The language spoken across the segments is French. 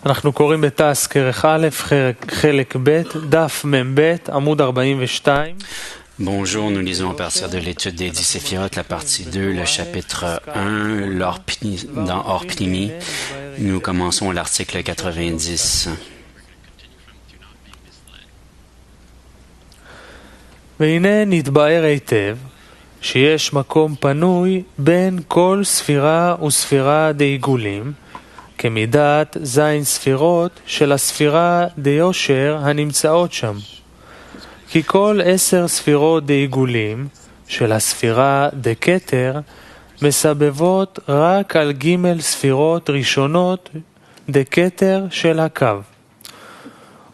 אנחנו קוראים בתעש כרך א', חלק ב', דף מ"ב, עמוד 42. Bonjour, nous lisons à partir de l'étude des 10 séphirotes, la partie 2, le chapitre 1, dans Orpnimi. Nous commençons l'article 90. והנה נתבהר היטב שיש מקום פנוי בין כל ספירה וספירה דעיגולים, כמידת זין ספירות של הספירה דיושר הנמצאות שם. כי כל 10 ספירות דעיגולים של הספירה דקטר מסבבות רק על ג' ספירות ראשונות דקטר של הקו.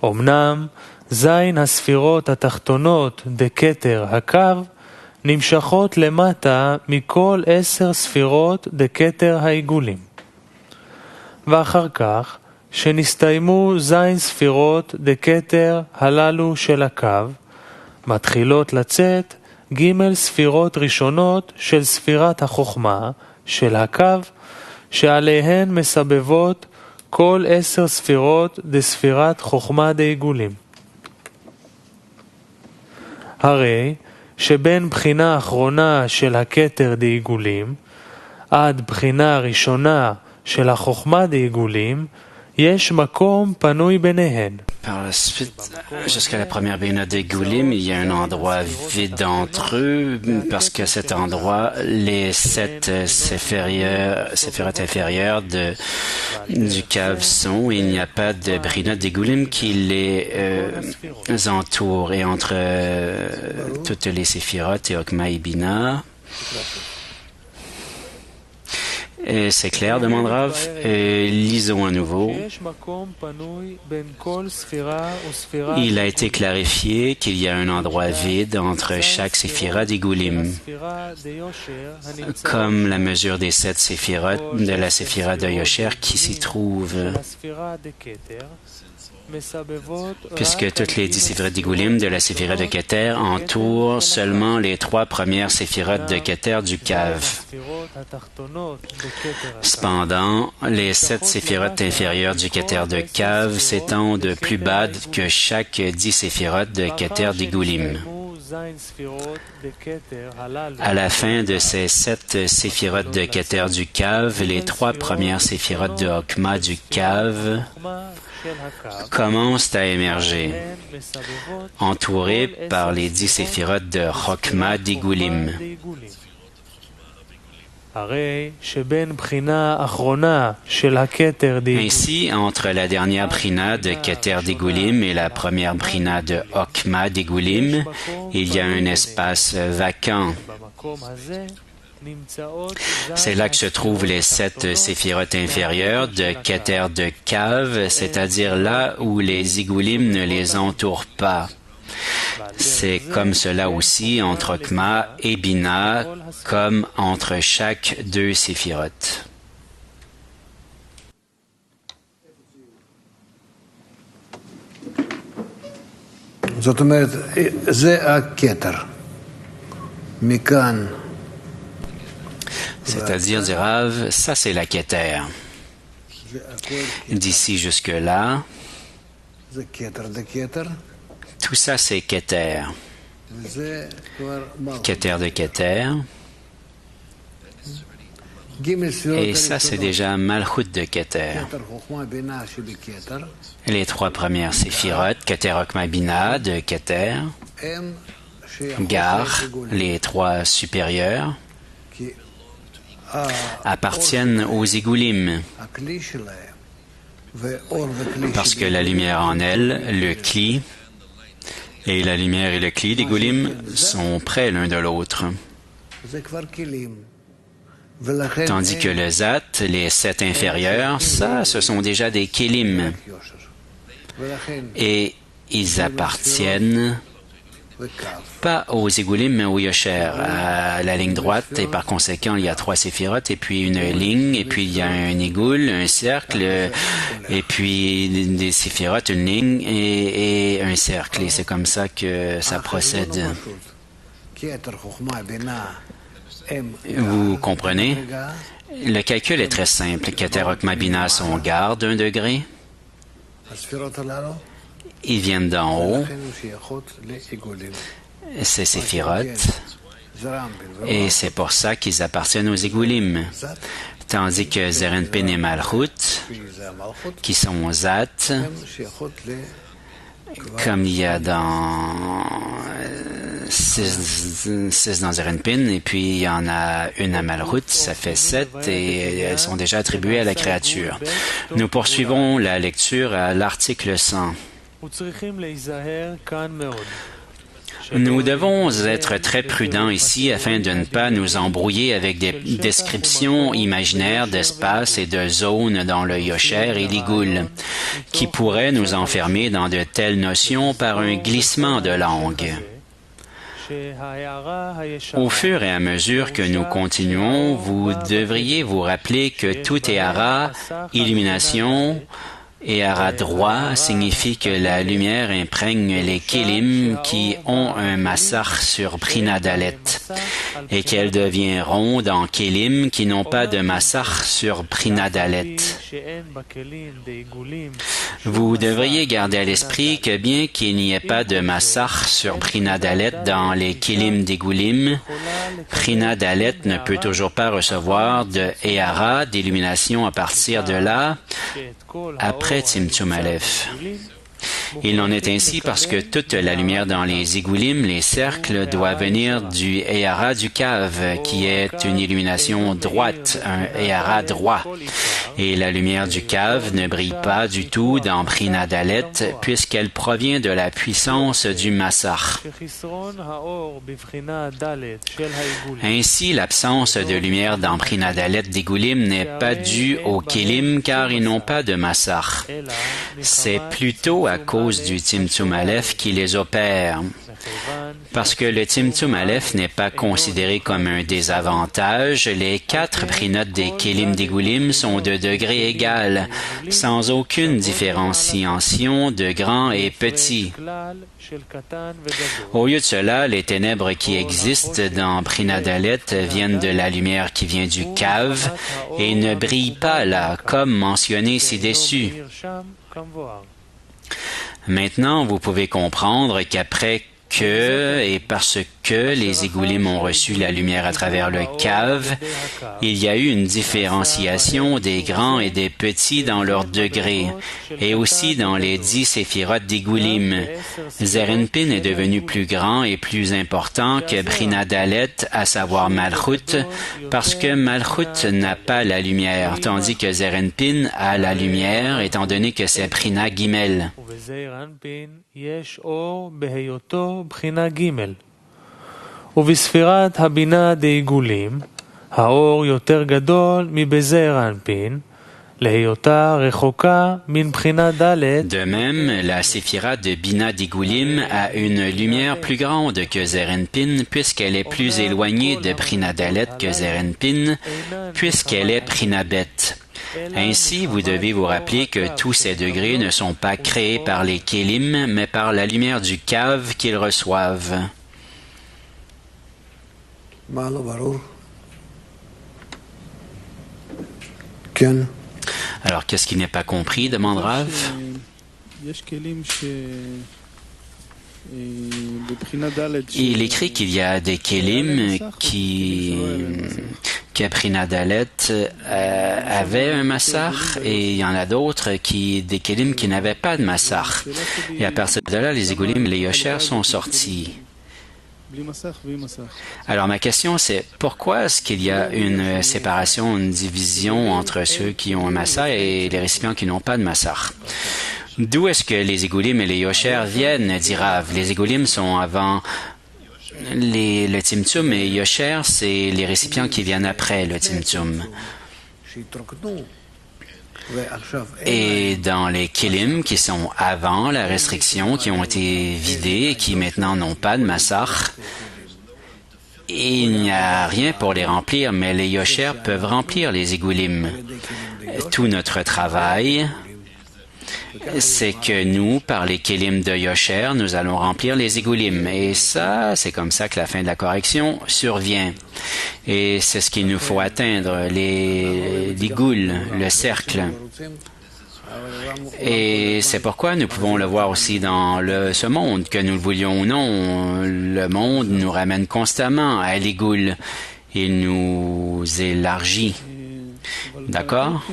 אמנם זין הספירות התחתונות דקטר הקו נמשכות למטה מכל 10 ספירות דקטר העיגולים. ואחר כך, שנסתיימו זין ספירות דקטר הללו של הקו, מתחילות לצאת ג' ספירות ראשונות של ספירת החוכמה של הקו, שעליהן מסבבות כל 10 ספירות דספירת חוכמה דעיגולים. הרי שבין בחינה אחרונה של הכתר דעיגולים עד בחינה ראשונה של החוכמה דעיגולים יש מקום פנוי ביניהן. Par la suite, jusqu'à la première Béna des Goulim, il y a un endroit vide entre eux, parce que cet endroit, les 7 séphirotes inférieures du cave sont, et il n'y a pas de Brina des Goulim qui les entoure. Et entre toutes les séphirotes et Okma et Bina, c'est clair, demande Rav. Lisons à nouveau. Il a été clarifié qu'il y a un endroit vide entre chaque séphira d'Igoulim, comme la mesure des 7 séphirotes de la séphira de Yosher qui s'y trouve. Puisque toutes les 10 séphirotes d'Igoulim de la séphira de Keter entourent seulement les 3 premières séphirotes de Keter du cave. Cependant, les 7 séphirotes inférieures du Keter de cave s'étendent plus bas que chaque 10 séphirotes de Keter d'Igoulim. À la fin de ces 7 séphirotes de Keter du cave, les 3 premières séphirotes de Okma du cave commencent à émerger, entourées par les 10 séphirotes de Chokma d'Igoulim. Ainsi, entre la dernière Brina de Keter d'Igoulim et la première Brina de Okma d'Igoulim, il y a un espace vacant. C'est là que se trouvent les 7 séphirotes inférieures de Keter de cave, c'est-à-dire là où les Igoulim ne les entourent pas. C'est comme cela aussi entre Okma et Bina, comme entre chaque 2 séphirotes. זאת אומרת, זה הכתר. מכאן. C'est-à-dire, dit Rav, ça c'est la Keter. D'ici jusque-là, tout ça c'est Keter. Keter de Keter. Et ça c'est déjà Malchut de Keter. Les 3 premières séphirotes, Keter Okma Bina de Keter. Gar, les 3 supérieurs, appartiennent aux Igoulim, parce que la lumière en elle, le Kli, et la lumière et le Kli d'Igoulim sont près l'un de l'autre. Tandis que le Zat, les 7 inférieurs, ça, ce sont déjà des Kélim, et ils appartiennent pas aux Igoulim, mais au Yosher, à la ligne droite, et par conséquent, il y a 3 séphirotes, et puis une ligne, et puis il y a un Igoul, un cercle, et puis des séphirotes, une ligne, et un cercle. Et c'est comme ça que ça procède. Vous comprenez? Le calcul est très simple. Keter Okma Bina sont garde d'1 degré, Ils viennent d'en haut, ces séphirotes, et c'est pour ça qu'ils appartiennent aux Égoulim. Tandis que Zerenpin et Malchut, qui sont Zat, comme il y a dans 6 dans Zerenpin, et puis il y en a une à Malchut, ça fait 7, et elles sont déjà attribuées à la créature. Nous poursuivons la lecture à l'article 100. Nous devons être très prudents ici afin de ne pas nous embrouiller avec des descriptions imaginaires d'espace et de zones dans le Yosher et l'Igoul, qui pourraient nous enfermer dans de telles notions par un glissement de langue. Au fur et à mesure que nous continuons, vous devriez vous rappeler que tout Ehara, illumination, Ehara droit signifie que la lumière imprègne les kélim qui ont un massar sur Prina Dalet et qu'elle devient ronde en kélim qui n'ont pas de massar sur Prina Dalet. Vous devriez garder à l'esprit que bien qu'il n'y ait pas de massar sur Prina Dalet dans les kélim d'Égoulim, Prina Dalet ne peut toujours pas recevoir de Ehara, d'illumination à partir de là, après Tzimtzum Aleph. Il en est ainsi parce que toute la lumière dans les Égoulim, les cercles, doit venir du Ehara du Cave, qui est une illumination droite, un Ehara droit. Et la lumière du Cave ne brille pas du tout dans Prina Dalet, puisqu'elle provient de la puissance du Massar. Ainsi, l'absence de lumière dans Prina Dalet d'Égoulim n'est pas due aux Kélim, car ils n'ont pas de Massar. C'est plutôt à cause du Tzimtzum Aleph qui les opère. Parce que le Tzimtzum Aleph n'est pas considéré comme un désavantage, les 4 prinotes des Kélim d'Égoulim sont de degré égal, sans aucune différenciation de grand et petit. Au lieu de cela, les ténèbres qui existent dans Prina Dalet viennent de la lumière qui vient du Cave et ne brillent pas là, comme mentionné ci-dessus. Maintenant, vous pouvez comprendre qu'après que, et parce que les Égoulim ont reçu la lumière à travers le Cave, il y a eu une différenciation des grands et des petits dans leur degré, et aussi dans les 10 séphirotes d'Égoulim. Zerenpin est devenu plus grand et plus important que Prina Dalet, à savoir Malchut, parce que Malchut n'a pas la lumière, tandis que Zerenpin a la lumière, étant donné que c'est Prina Gimel. ובספירת הבינה דעיגולים, האור יותר גדול מבזעיר אנפין, להיותה רחוקה מן בחינה ד'. De même, la séphira de Bina d'Égoulim a une lumière plus grande que Zerenpin, puisqu'elle est plus éloignée de Prina Dalet que Zerenpin, puisqu'elle est Prina Bet. Ainsi, vous devez vous rappeler que tous ces degrés ne sont pas créés par les Kélim, mais par la lumière du Cave qu'ils reçoivent. Alors, qu'est-ce qui n'est pas compris, demande Rav? Il écrit qu'il y a des Kélim qui à Prina Dalet avaient un massar et il y en a d'autres des Kélim qui n'avaient pas de massar. Et à partir de là, les Égoulim et les Yosher sont sortis. Alors ma question c'est, pourquoi est-ce qu'il y a une séparation, une division entre ceux qui ont un massar et les récipients qui n'ont pas de massar? D'où est-ce que les Égoulim et les Yosher viennent, dit Rav? Les Égoulim sont avant le Tzimtzum et Yosher, c'est les récipients qui viennent après le Tzimtzum. Et dans les Kélim qui sont avant la restriction, qui ont été vidés et qui maintenant n'ont pas de massar, il n'y a rien pour les remplir, mais les Yosher peuvent remplir les Égoulim. Tout notre travail, c'est que nous, par les Kélim de Yosher, nous allons remplir les Égoulim. Et ça, c'est comme ça que la fin de la correction survient. Et c'est ce qu'il nous faut atteindre, l'Igoul, le cercle. Et c'est pourquoi nous pouvons le voir aussi dans ce monde, que nous le voulions ou non. Le monde nous ramène constamment à l'Igoul. Il nous élargit. D'accord?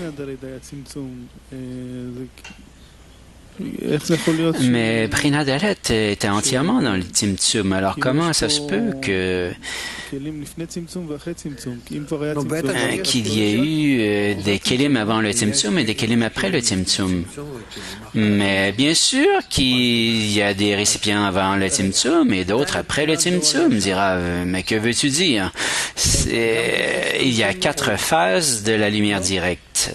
Mais Prina Dalet était entièrement dans le Tzimtzum. Alors comment ça se peut qu'il y ait eu des Kélim avant le Tzimtzum et des Kélim après le Tzimtzum? Mais bien sûr qu'il y a des récipients avant le Tzimtzum et d'autres après le Tzimtzum, dira. Mais que veux-tu dire? Il y a 4 phases de la lumière directe.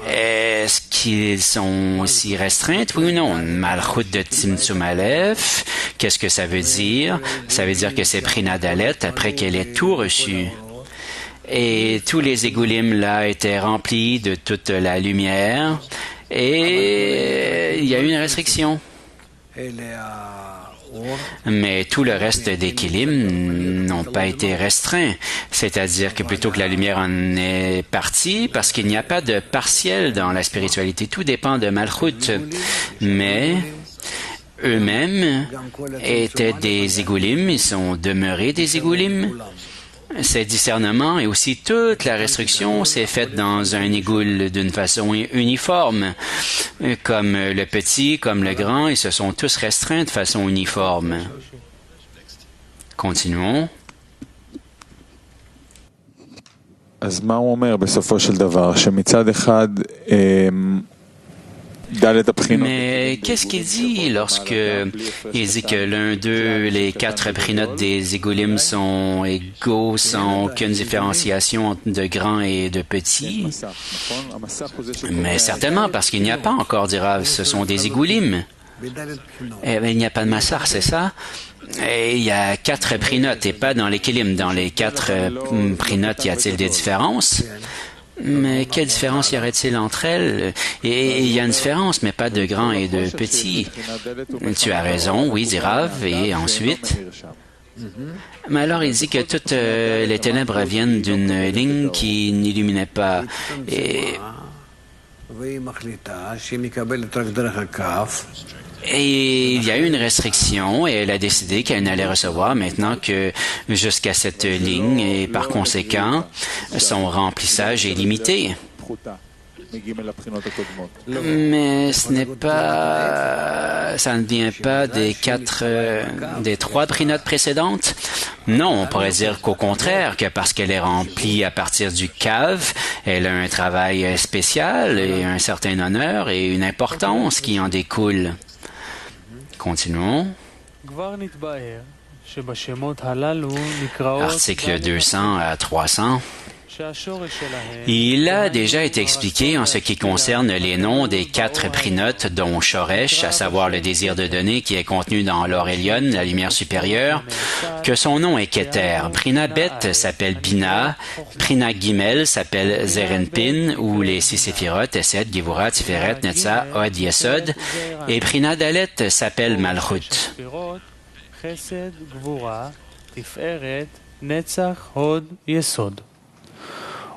Est-ce qu'ils sont aussi restreintes, oui ou non? Malchut de Tzimtzum Aleph, qu'est-ce que ça veut dire? Ça veut dire que c'est Prina Dalet après qu'elle ait tout reçu. Et tous les égoulim là étaient remplis de toute la lumière. Et il y a eu une restriction. Mais tout le reste des kilim n'ont pas été restreints. C'est-à-dire que plutôt que la lumière en est partie, parce qu'il n'y a pas de partiel dans la spiritualité, tout dépend de Malchut. Mais eux-mêmes étaient des égoulim, ils sont demeurés des égoulim. Ces discernements et aussi toute la restriction s'est faite dans un égoul d'une façon uniforme. Comme le petit, comme le grand, ils se sont tous restreints de façon uniforme. Continuons. אז מה הוא אומר בסופו של דבר? שמצד אחד Mais qu'est-ce qu'il dit lorsque il dit que l'un d'eux, les 4 prinotes des égoulim sont égaux sans aucune différenciation de grand et de petit? Mais certainement, parce qu'il n'y a pas encore d'Irav, ce sont des égoulim. Eh bien, il n'y a pas de massar, c'est ça? Et il y a 4 prinotes et pas dans les kilim. Dans les 4 prinotes, y a-t-il des différences? Mais quelle différence y aurait-il entre elles? Et il y a une différence, mais pas de grand et de petit. Tu as raison, oui, dit Rav, et ensuite? Mais alors il dit que toutes les ténèbres viennent d'une ligne qui n'illuminait pas. Et il y a eu une restriction et elle a décidé qu'elle n'allait recevoir maintenant que jusqu'à cette ligne et par conséquent, son remplissage est limité. Mais ça ne vient pas des 3 prinotes précédentes? Non, on pourrait dire qu'au contraire, que parce qu'elle est remplie à partir du cave, elle a un travail spécial et un certain honneur et une importance qui en découle. Continuons. Article 200 à 300. Il a déjà été expliqué en ce qui concerne les noms des 4 prinotes dont Shoresh, à savoir le désir de donner qui est contenu dans l'or Elyon, la lumière supérieure, que son nom est Keter. Prina Bet s'appelle Bina, Prina Gimel s'appelle Zerenpin, ou les 6 séphirot, Esed, Gevura, Tiferet, Netza, Od, Yesod, et Prina Dalet s'appelle Malchut. Chesed, Gvura, Tiferet, Netzach, Hod, Yesod.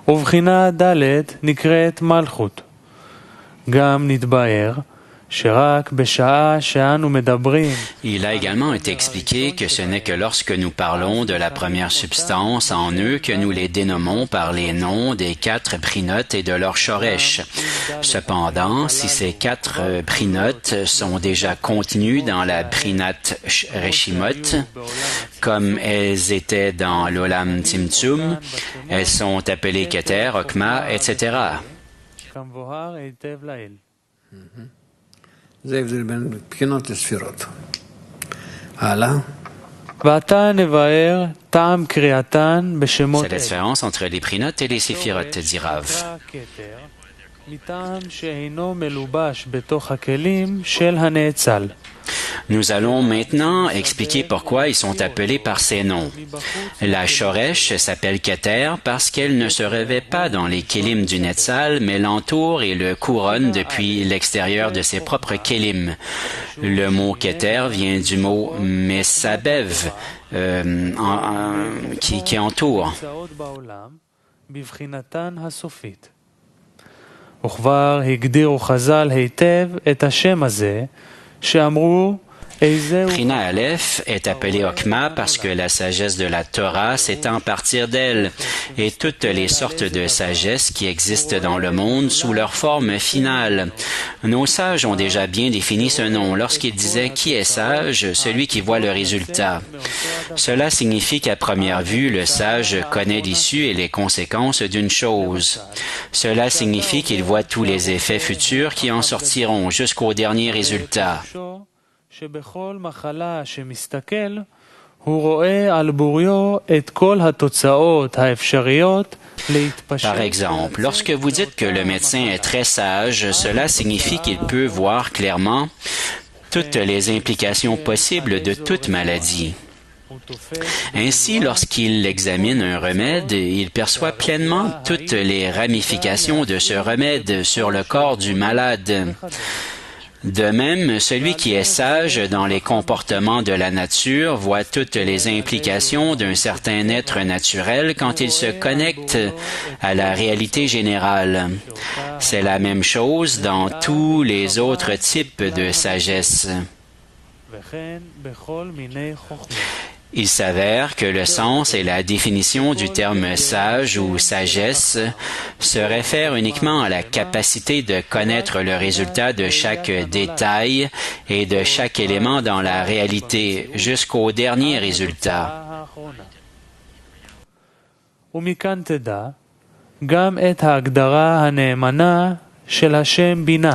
ובחינה ד' נקראת מלכות. גם נתבהר שרק בשעה שאנו מדברים. Il a également été expliqué que ce n'est que lorsque nous parlons de la première substance en eux que nous les dénommons par les noms des 4 prinotes et de leur shoresh. Cependant, si ces 4 prinotes sont déjà contenus dans la prinat reshimot, comme elles étaient dans l'olam tzimtzum, elles sont appelées keter, okma, etc. זה הבדל בין בחינות לספירות. הלאה. ועתה נבהר טעם קריאתן בשמות C'est la différence entre les prinotes et les séphirotes, dit Rav. מטעם שאינו מלובש בתוך הכלים של הנאצל. Nous allons maintenant expliquer pourquoi ils sont appelés par ces noms. La Shoresh s'appelle Keter parce qu'elle ne se revêt pas dans les kélim du Netzal, mais l'entoure et le couronne depuis l'extérieur de ses propres kélim. Le mot Keter vient du mot Mesabev, qui entoure. וכבר הגדירו חז"ל היטב את השם הזה, שאמרו, Prina Aleph est appelée Okma parce que la sagesse de la Torah s'étend à partir d'elle et toutes les sortes de sagesse qui existent dans le monde sous leur forme finale. Nos sages ont déjà bien défini ce nom lorsqu'ils disaient qui est sage, celui qui voit le résultat. Cela signifie qu'à première vue, le sage connaît l'issue et les conséquences d'une chose. Cela signifie qu'il voit tous les effets futurs qui en sortiront jusqu'au dernier résultat. שבכל מחלה שמסתכל, הוא רואה על בוריו את כל התוצאות האפשריות להתפשט. Par exemple, lorsque vous dites que le médecin est très sage, cela signifie qu'il peut voir clairement toutes les implications possibles de toute maladie. Ainsi, lorsqu'il examine un remède, il perçoit pleinement toutes les ramifications de ce remède sur le corps du malade. De même, celui qui est sage dans les comportements de la nature voit toutes les implications d'un certain être naturel quand il se connecte à la réalité générale. C'est la même chose dans tous les autres types de sagesse. Il s'avère que le sens et la définition du terme sage ou sagesse se réfèrent uniquement à la capacité de connaître le résultat de chaque détail et de chaque élément dans la réalité jusqu'au dernier résultat. ומכאן תדע גם את ההגדרה הנאמנה של השם בינה.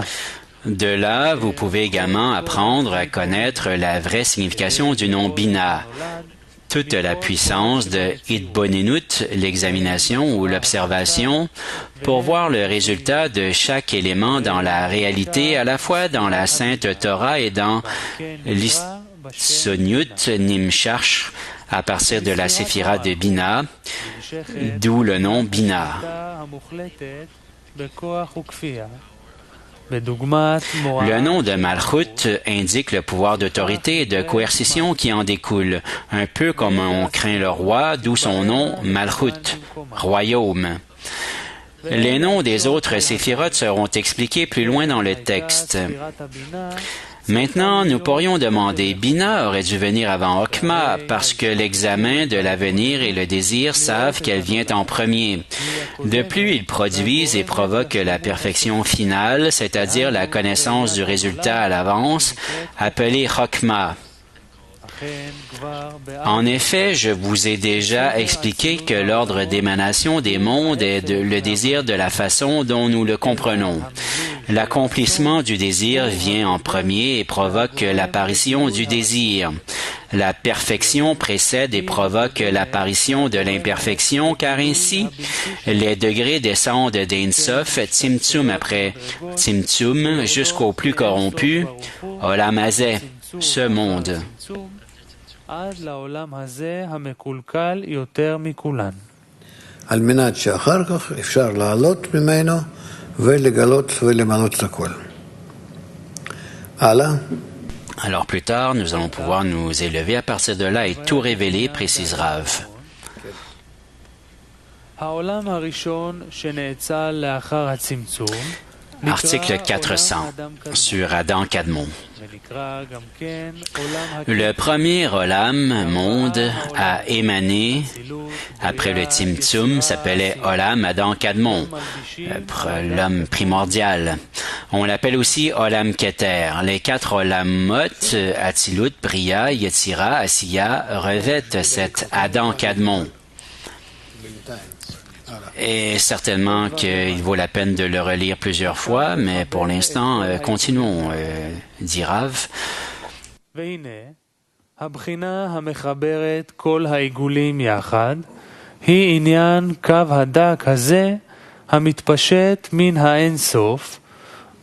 De là, vous pouvez également apprendre à connaître la vraie signification du nom Bina. Toute la puissance de Hitbonenut, l'examination ou l'observation, pour voir le résultat de chaque élément dans la réalité, à la fois dans la Sainte Torah et dans l'Isoniut Nimshach, à partir de la séphira de Bina, d'où le nom Bina. Le nom de Malchut indique le pouvoir d'autorité et de coercition qui en découle, un peu comme on craint le roi, d'où son nom Malchut, royaume. Les noms des autres séphirotes seront expliqués plus loin dans le texte. Maintenant, nous pourrions demander, Bina aurait dû venir avant Okma parce que l'examen de l'avenir et le désir savent qu'elle vient en premier. De plus, ils produisent et provoquent la perfection finale, c'est-à-dire la connaissance du résultat à l'avance, appelée Chokma. En effet, je vous ai déjà expliqué que l'ordre d'émanation des mondes est le désir de la façon dont nous le comprenons. L'accomplissement du désir vient en premier et provoque l'apparition du désir. La perfection précède et provoque l'apparition de l'imperfection, car ainsi, les degrés descendent d'Ein Sof, Tzimtzum après Tzimtzum, jusqu'au plus corrompu, Olam Hazeh, ce monde. עד לעולם הזה המקולקל יותר מכולן. על מנת שאחר כך אפשר לעלות ממנו ולגלות ולמלות את הכל. הלאה. Alors plus tard, nous allons pouvoir nous élever à partir de là et tout révéler, précise Rav. העולם הראשון שנאצל לאחר הצמצום Article 400 sur Adam Kadmon. Le premier Olam, monde, à émaner après le Tzimtzum s'appelait Olam Adam Kadmon, l'homme primordial. On l'appelle aussi Olam Keter. Les quatre Olamot, Atzilut, Bria, Yetzira, Asiya, revêtent cet Adam Kadmon. Et certainement qu'il vaut la peine de le relire plusieurs fois, mais pour l'instant, continuons, dit Rav. והנה, הבחינה המחברת כל העיגולים יחד, היא עניין קו הדק הזה המתפשט מן האין סוף,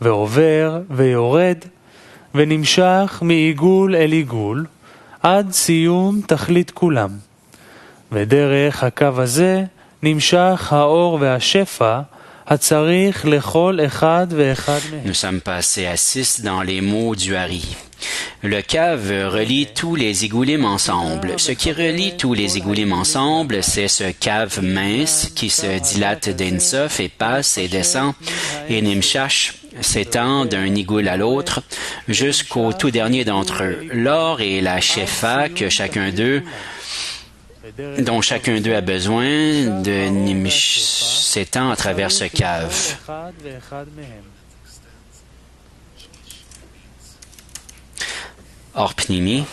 ועובר ויורד, ונמשך מעיגול אל עיגול, עד סיום תכלית כולם. ודרך הקו הזה, נמשך האור והשפע הצריך לכל אחד ואחד מהם. Nous sommes passés à 6 dans les mots du Hari. Le cave relie tous les égoulim ensemble. Ce qui relie tous les égoulim ensemble, c'est ce cave mince qui se dilate d'Ensof et passe et descend, et Nimshash s'étend d'un égoul à l'autre jusqu'au tout dernier d'entre eux. L'or et la shefa dont chacun d'eux a besoin de Nimsh s'étend à travers ce cave. Or pnimi.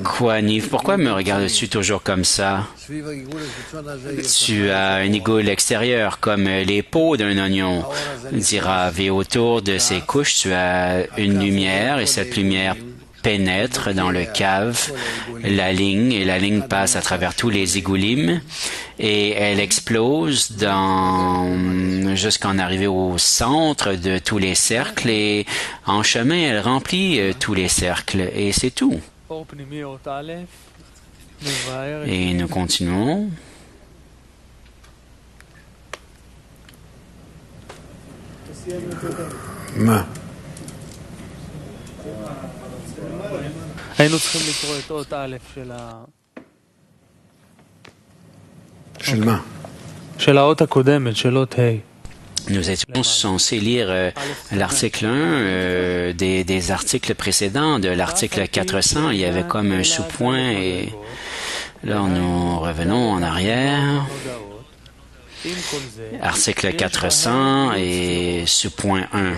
Quoi, Niv? Pourquoi me regardes-tu toujours comme ça? Tu as un égoul extérieur, comme les peaux d'un oignon, dit Rav, et autour de ces couches, tu as une lumière, et cette lumière pénètre dans le cave, la ligne passe à travers tous les égoulim, et elle explose jusqu'en arriver au centre de tous les cercles, et en chemin, elle remplit tous les cercles, et c'est tout. Et nous continuons. היינו צריכים לקרוא את אות א' של האות הקודמת, של אות ה'. Nous étions censés lire l'article 1 des articles précédents, de l'article 400. Il y avait comme un sous-point et là nous revenons en arrière. Article 400 et sous-point 1.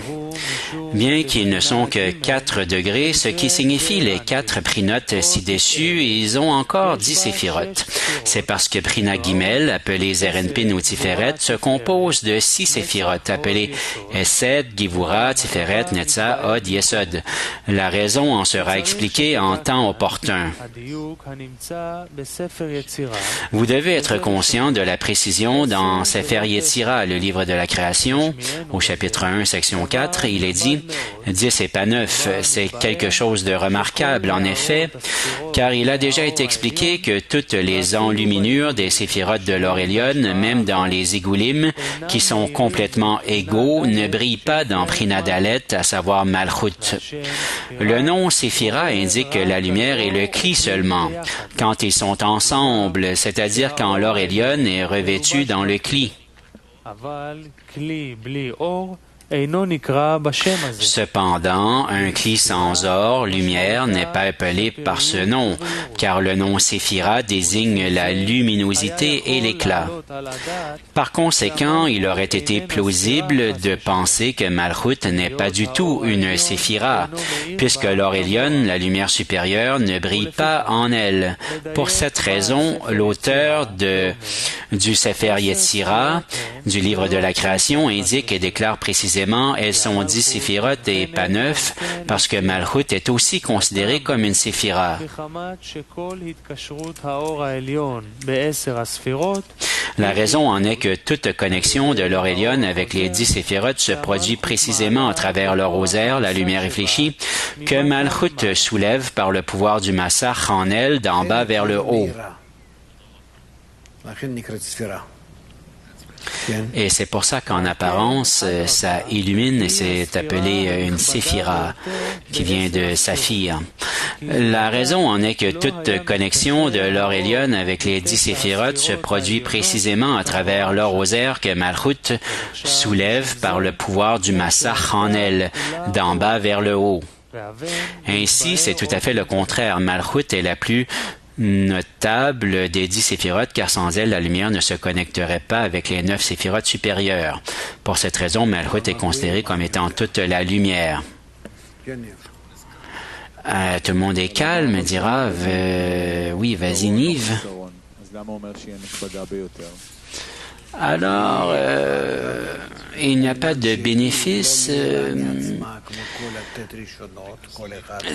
Bien qu'ils ne sont que 4 degrés, ce qui signifie les 4 prinotes ci-dessus, ils ont encore 10 séphirotes. C'est parce que Prina Gimel, appelé Zerenpin ou Tiferet, se compose de 6 séphirotes, appelées Esed, Givura, Tiferet, Netza, Od, Yesod. La raison en sera expliquée en temps opportun. Vous devez être conscient de la précision dans Sefer Yetzira, le livre de la création, au chapitre 1, section 4, il est dit 10 et pas 9. C'est quelque chose de remarquable, en effet, car il a déjà été expliqué que toutes les enluminures des séphirotes de l'Orelion, même dans les égoulim, qui sont complètement égaux, ne brillent pas dans Prina Dalet, à savoir Malchut. Le nom Séphira indique la lumière et le cli seulement, quand ils sont ensemble, c'est-à-dire quand l'Orelion est revêtu dans le cli. Cependant, un cli sans or, lumière, n'est pas appelé par ce nom, car le nom Séphira désigne la luminosité et l'éclat. Par conséquent, il aurait été plausible de penser que Malchut n'est pas du tout une Séphira, puisque l'Orelion, la lumière supérieure, ne brille pas en elle. Pour cette raison, l'auteur du Sefer Yetzira, du livre de la création, indique et déclare précisément elles sont 10 séphirotes et pas 9, parce que Malchut est aussi considéré comme une séphira. La raison en est que toute connexion de l'Orelion avec les 10 séphirotes se produit précisément à travers le rosaire, la lumière réfléchie, que Malchut soulève par le pouvoir du Massach en elle d'en bas vers le haut. Et c'est pour ça qu'en apparence, ça illumine et c'est appelé une séphira qui vient de saphir. La raison en est que toute connexion de l'Orelion avec les 10 séphirotes se produit précisément à travers le rosaire que Malchut soulève par le pouvoir du Massach en elle, d'en bas vers le haut. Ainsi, c'est tout à fait le contraire. Malchut est la plus notable des 10 séphirotes, car sans elle, la lumière ne se connecterait pas avec les 9 séphirotes supérieures. Pour cette raison, Malchut est considéré comme étant toute la lumière. Tout le monde est calme, dira. Oui, vas-y, Niv. Alors, il n'y a pas de bénéfice.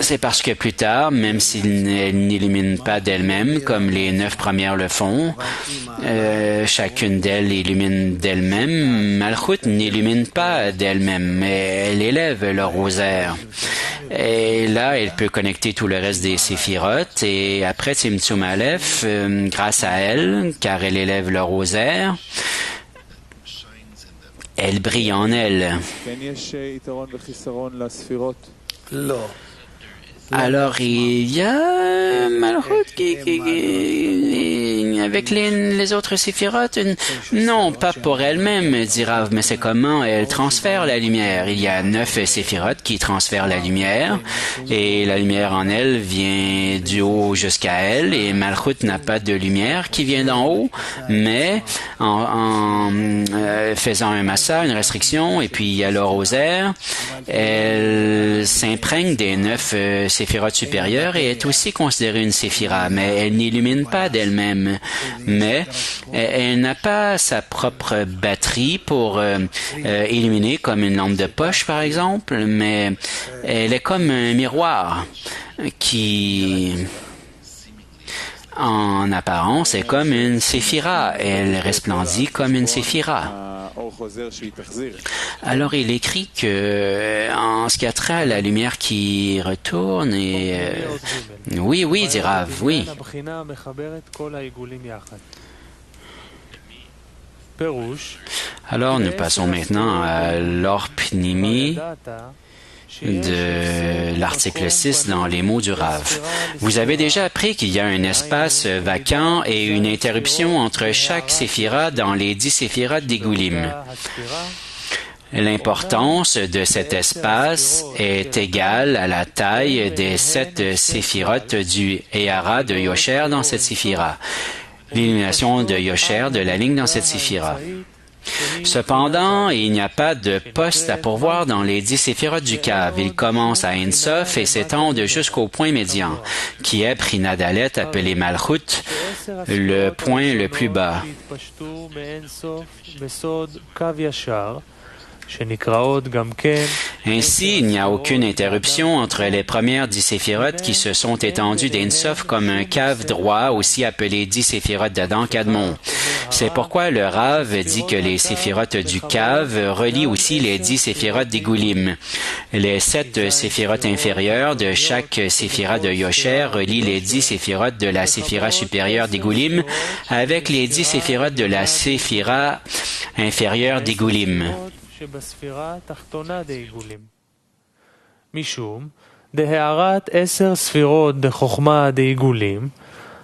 C'est parce que plus tard, même s'ils n'illuminent pas d'elles-mêmes, comme les 9 premières le font, chacune d'elles illumine d'elle-même. Malchut n'illumine pas d'elle-même, mais elle élève le rosaire. Et là, elle peut connecter tout le reste des séphirotes. Et après Tzimtzum Aleph, grâce à elle, car elle élève le rosaire, elle brille en elle. כן יש יתרון וחיסרון לספירות? לא. Alors, il y a Malchut avec les autres séphirotes. Non, pas pour elle-même, dit Rav, mais c'est comment elle transfère la lumière. Il y a 9 séphirotes qui transfèrent la lumière, et la lumière en elle vient du haut jusqu'à elle, et Malchut n'a pas de lumière qui vient d'en haut, mais en faisant un massa, une restriction, et puis alors aux airs, elle s'imprègne des 9 séphirote supérieure et est aussi considérée une séphira, mais elle n'illumine pas d'elle-même. Mais elle n'a pas sa propre batterie pour illuminer comme une lampe de poche, par exemple, mais elle est comme un miroir qui, en apparence, est comme une séphira. Elle resplendit comme une séphira. Alors, il écrit que, en ce qui a trait à la lumière qui retourne, et oui, dit Rav, oui. Alors, nous passons maintenant à l'orpnimi de l'article 6 dans les mots du Rav. Vous avez déjà appris qu'il y a un espace vacant et une interruption entre chaque séphira dans les 10 séphirotes d'Egoulim. L'importance de cet espace est égale à la taille des 7 séphirotes du Ehara de Yosher dans cette séphira. L'illumination de Yosher de la ligne dans cette séphira. Cependant, il n'y a pas de poste à pourvoir dans les 10 séphirotes du cave. Il commence à Ein Sof et s'étend jusqu'au point médian, qui est Prinadalet appelé Malchut, le point le plus bas. Ainsi, il n'y a aucune interruption entre les premières 10 séphirotes qui se sont étendues d'Ein Sof comme un cave droit, aussi appelé 10 séphirotes d'Adam Kadmon. C'est pourquoi le Rav dit que les séphirotes du cave relient aussi les 10 séphirotes d'Egoulim. Les 7 séphirotes inférieures de chaque séphira de Yosher relient les 10 séphirotes de la séphira supérieure d'Egoulim avec les 10 séphirotes de la séphira inférieure d'Egoulim. משום דהארת 10 ספירות דחוכמה דעיגולים,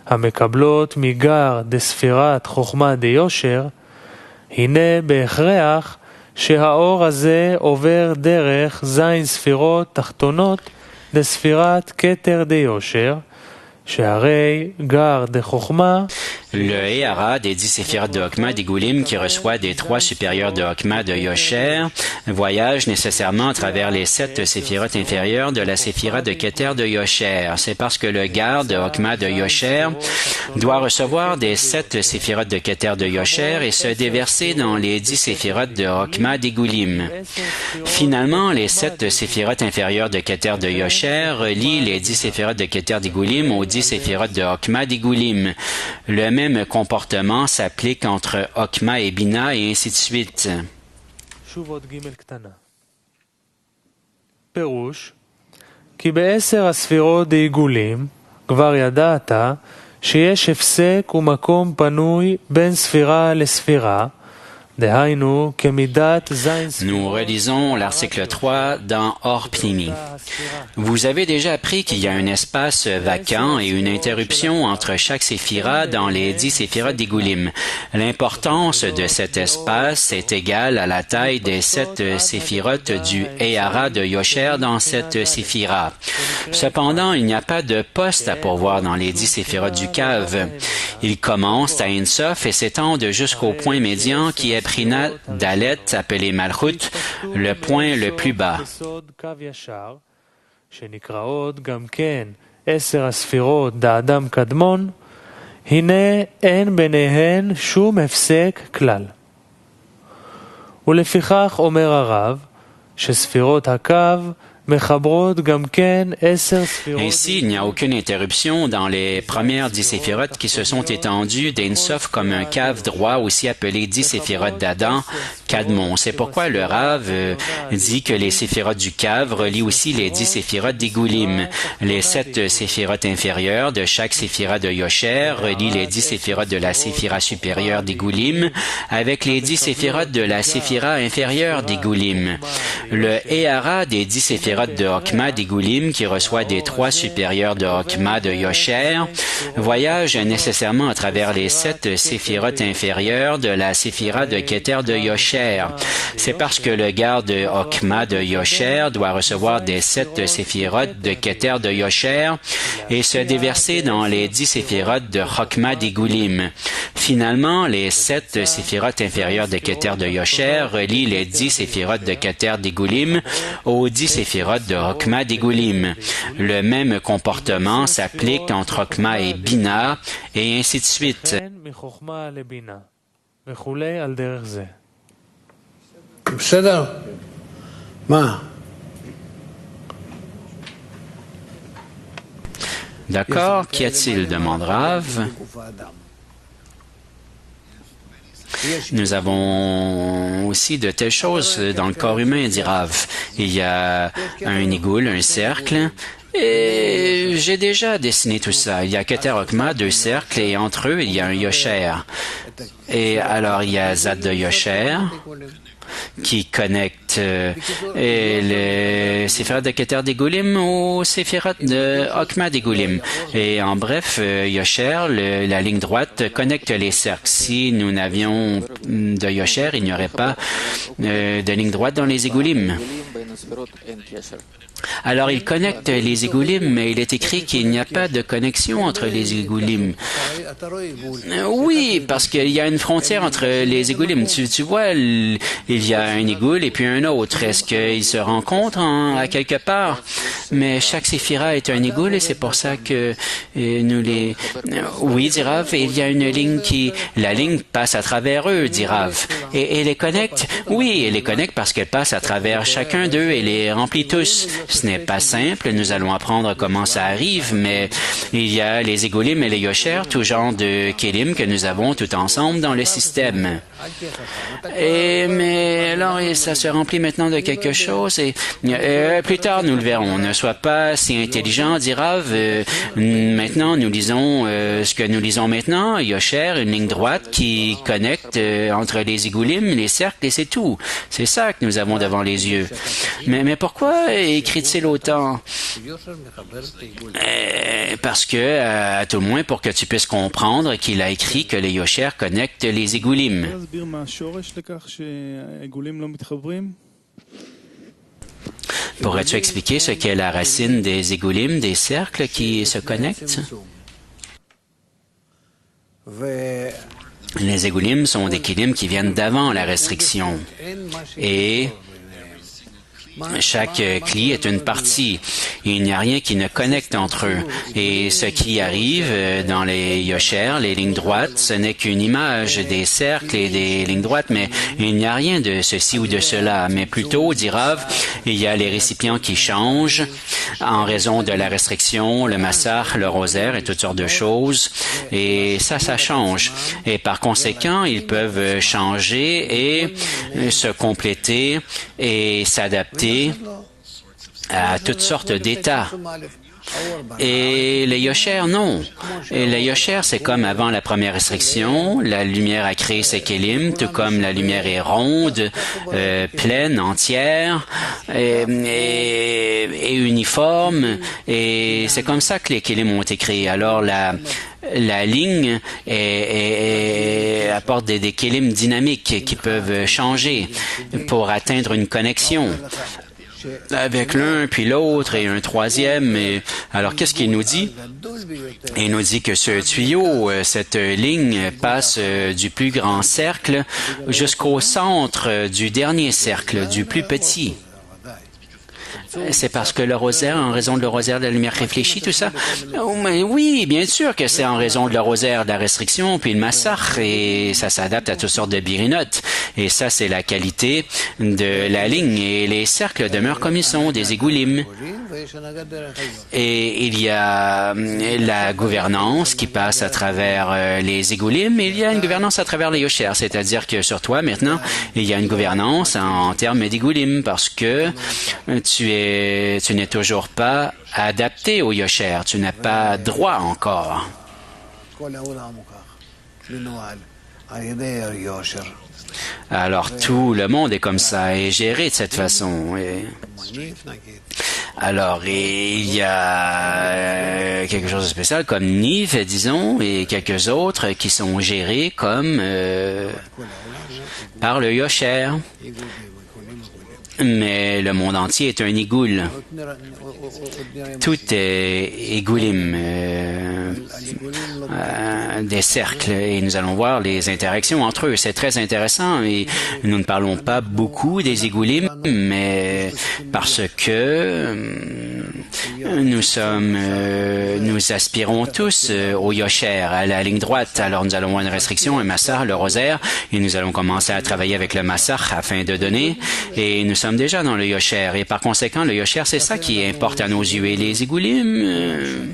המקבלות מגר דספירת חוכמה דיושר, הנה בהכרח שהאור הזה עובר דרך זין ספירות תחתונות דספירת כתר דיושר, שהרי גר דחוכמה. Le Ehara des 10 séphirotes de Hokma d'Egoulim qui reçoit des 3 supérieurs de Hokma de Yosher voyage nécessairement à travers les 7 séphirotes inférieures de la séphira de Keter de Yosher. C'est parce que le gar de Hokma de Yosher doit recevoir des 7 séphirotes de Keter de Yosher et se déverser dans les 10 séphirotes de Hokma d'Egoulim. Finalement, les 7 séphirotes inférieures de Keter de Yosher relient les 10 séphirotes de Keter d'Egoulim aux 10 séphirotes de Hokma d'Egoulim. Le même comportement s'applique entre Hokma et Bina et ainsi de suite. פירוש, כי ב10 הספירות דעיגולים כבר ידעת שיש הפסק ומקום פנוי בין ספירה לספירה, דהיינו כמידת זין ספירות. Nous relisons l'article 3 dans Orpnimi. Vous avez déjà appris qu'il y a un espace vacant et une interruption entre chaque séphira dans les 10 séphirotes d'Egoulim. L'importance de cet espace est égale à la taille des 7 séphirotes du Ehara de Yosher dans cette séphira. Cependant, il n'y a pas de poste à pourvoir dans les 10 séphirotes du cave. Il commence à Ein Sof et s'étend jusqu'au point médian qui est Prina Dalet appelé Malchut, le point le plus bas. שנקראות גם כן 10 הספירות דאדם קדמון, הנה אין ביניהן שום הפסק כלל. ולפיכך אומר הרב, שספירות הקו מחברות גם כן 10 ספירות. Ainsi, il n'y a aucune interruption dans les premières 10 séphirotes qui se sont étendues d'Ein Sof comme un cave droit, aussi appelé 10 séphirotes d'Adam, Kadmon. C'est pourquoi le Rav dit que les séphirotes du cave relient aussi les 10 séphirotes des Goulim. Les 7 séphirotes inférieures de chaque séphira de Yosher relient les 10 séphirotes de la séphira supérieure des Goulim avec les 10 séphirotes de la séphira inférieure des Goulim. Le Ehara des 10 séphirotes de Hokma des Goulim, qui reçoit des 3 supérieurs de Hokma de Yosher, voyage nécessairement à travers les 7 séphirotes inférieures de la séphira de Keter de Yosher. C'est parce que le garde de Hokma de Yosher doit recevoir des 7 séphirotes de Keter de Yosher et se déverser dans les 10 séphirotes de Hokma des Goulim. Finalement, les 7 séphirotes inférieures de Keter de Yosher relient les 10 séphirotes de Keter des Goulim aux 10 séphirotes de Hokma des Goulim. Le même comportement s'applique entre Hokma et Bina, et ainsi de suite. מחוכמה לבינה, וכולי על דרך זה. בסדר? מה? D'accord, qu'y a-t-il? Demande Rav. Nous avons aussi de telles choses dans le corps humain, dit Rav. Il y a un igoul, un cercle, et j'ai déjà dessiné tout ça. Il y a Keter Hokma, 2 cercles, et entre eux, il y a un Yosher. Et alors, il y a Zad de Yosher, qui connecte les séphirotes de Keter des Goulim aux séphirotes de Hokma des Goulim. Et en bref, Yosher, la ligne droite, connecte les cercles. Si nous n'avions de Yosher, il n'y aurait pas de ligne droite dans les Goulim. Alors, il connecte les Igoulim, mais il est écrit qu'il n'y a pas de connexion entre les Igoulim. Oui, parce qu'il y a une frontière entre les Igoulim. Tu vois, il y a un Igoul et puis un autre. Est-ce qu'ils se rencontrent à quelque part? Mais chaque séphira est un Igoul et c'est pour ça que nous les... Oui, dit Rav, il y a une ligne qui... La ligne passe à travers eux, dit Rav. Et les connecte? Oui, elle les connecte parce qu'elle passe à travers chacun d'eux et les remplit tous. Ce n'est pas simple, nous allons apprendre comment ça arrive, mais il y a les Igoulim et les Yosher, tout genre de Kélim que nous avons tout ensemble dans le système. Mais alors, ça se remplit maintenant de quelque chose et plus tard nous le verrons. Ne sois pas si intelligent, dit Rav. Maintenant, nous lisons ce que nous lisons maintenant. Yosher, une ligne droite qui connecte entre les Igoulim, les cercles et c'est tout. C'est ça que nous avons devant les yeux. Mais pourquoi écrit-il autant? Parce que, à tout le moins, pour que tu puisses comprendre qu'il a écrit que les Yosher connectent les Igoulim. Pourrais-tu expliquer ce qu'est la racine des Igoulim, des cercles qui se connectent? Les Igoulim sont des Kélim qui viennent d'avant la restriction. Et chaque cli est une partie. Il n'y a rien qui ne connecte entre eux. Et ce qui arrive dans les Yosher, les lignes droites, ce n'est qu'une image des cercles et des lignes droites, mais il n'y a rien de ceci ou de cela. Mais plutôt, dit Rav, il y a les récipients qui changent en raison de la restriction, le massach, le rosaire et toutes sortes de choses. Et ça change. Et par conséquent, ils peuvent changer et se compléter et s'adapter à toutes sortes d'états. Et les Yosher, non. Et les Yosher, c'est comme avant la première restriction. La lumière a créé ses kélim, tout comme la lumière est ronde, pleine, entière, et uniforme. Et c'est comme ça que les kélim ont été créés. Alors, la ligne apporte des kélim dynamiques qui peuvent changer pour atteindre une connexion avec l'un, puis l'autre, et un troisième. Et alors, qu'est-ce qu'il nous dit? Il nous dit que ce tuyau, cette ligne, passe du plus grand cercle jusqu'au centre du dernier cercle, du plus petit. C'est parce que le rosaire, en raison de le rosaire de la lumière réfléchie, tout ça? Oui, bien sûr que c'est en raison de le rosaire de la restriction, puis le massacre, et ça s'adapte à toutes sortes de birinotes. Et ça, c'est la qualité de la ligne. Et les cercles demeurent comme ils sont, des égoulim. Et il y a la gouvernance qui passe à travers les égoulim, et il y a une gouvernance à travers les yosher. C'est-à-dire que sur toi, maintenant, il y a une gouvernance en termes d'égoulim, parce que tu n'es toujours pas adapté au yosher. Tu n'as pas droit encore. Alors tout le monde est comme ça, et géré de cette façon. Alors il y a quelque chose de spécial comme Niv, disons, et quelques autres qui sont gérés comme par le yosher. Mais le monde entier est un igoul. Tout est igoulim, des cercles, et nous allons voir les interactions entre eux. C'est très intéressant, et nous ne parlons pas beaucoup des igoulim, mais parce que nous aspirons tous au yosher, à la ligne droite. Alors nous allons avoir une restriction, un massar, le rosaire, et nous allons commencer à travailler avec le massar afin de donner, et nous sommes déjà dans le yosher, et par conséquent, le yosher, c'est ça qui importe à nos yeux, et les igoulim,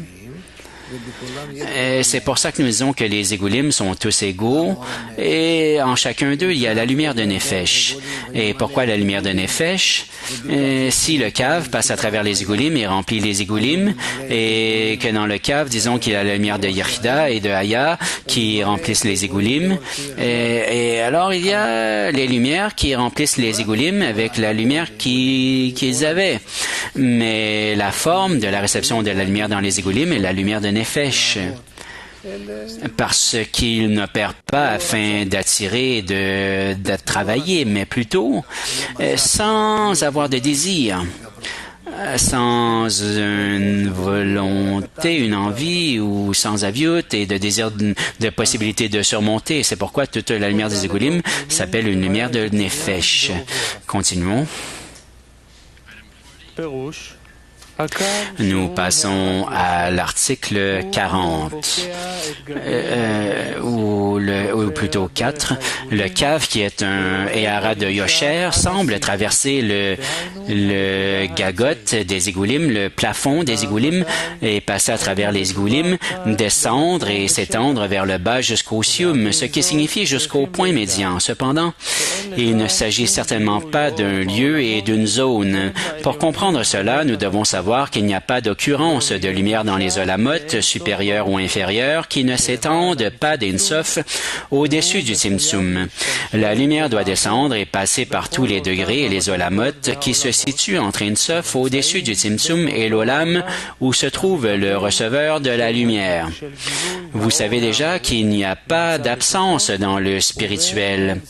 c'est pour ça que nous disons que les égoulim sont tous égaux, et en chacun d'eux, il y a la lumière de Nefesh. Et pourquoi la lumière de Nefesh? Si le cave passe à travers les égoulim et remplit les égoulim, et que dans le cave, disons qu'il y a la lumière de Yechida et de Haya qui remplissent les égoulim, et alors il y a les lumières qui remplissent les égoulim avec la lumière qu'ils avaient. Mais la forme de la réception de la lumière dans les égoulim est la lumière de Nefesh, parce qu'il n'opère pas afin d'attirer, de travailler, mais plutôt sans avoir de désir, sans une volonté, une envie, ou sans aviut et de désir de possibilité de surmonter. C'est pourquoi toute la lumière des égoulim s'appelle une lumière de Nefesh. Continuons. Nous passons à l'article 40, ou plutôt 4. Le cave, qui est un Ehara de Yosher, semble traverser le gagot des égoulim, le plafond des égoulim, et passer à travers les égoulim, descendre et s'étendre vers le bas jusqu'au sium, ce qui signifie jusqu'au point médian. Cependant, il ne s'agit certainement pas d'un lieu et d'une zone. Pour comprendre cela, nous devons savoir qu'il n'y a pas d'occurrence de lumière dans les olamotes, supérieures ou inférieures, qui ne s'étendent pas d'Insof au-dessus du Tzimtzum. La lumière doit descendre et passer par tous les degrés et les olamotes qui se situent entre Insof au-dessus du Tzimtzum et l'olam où se trouve le receveur de la lumière. Vous savez déjà qu'il n'y a pas d'absence dans le spirituel.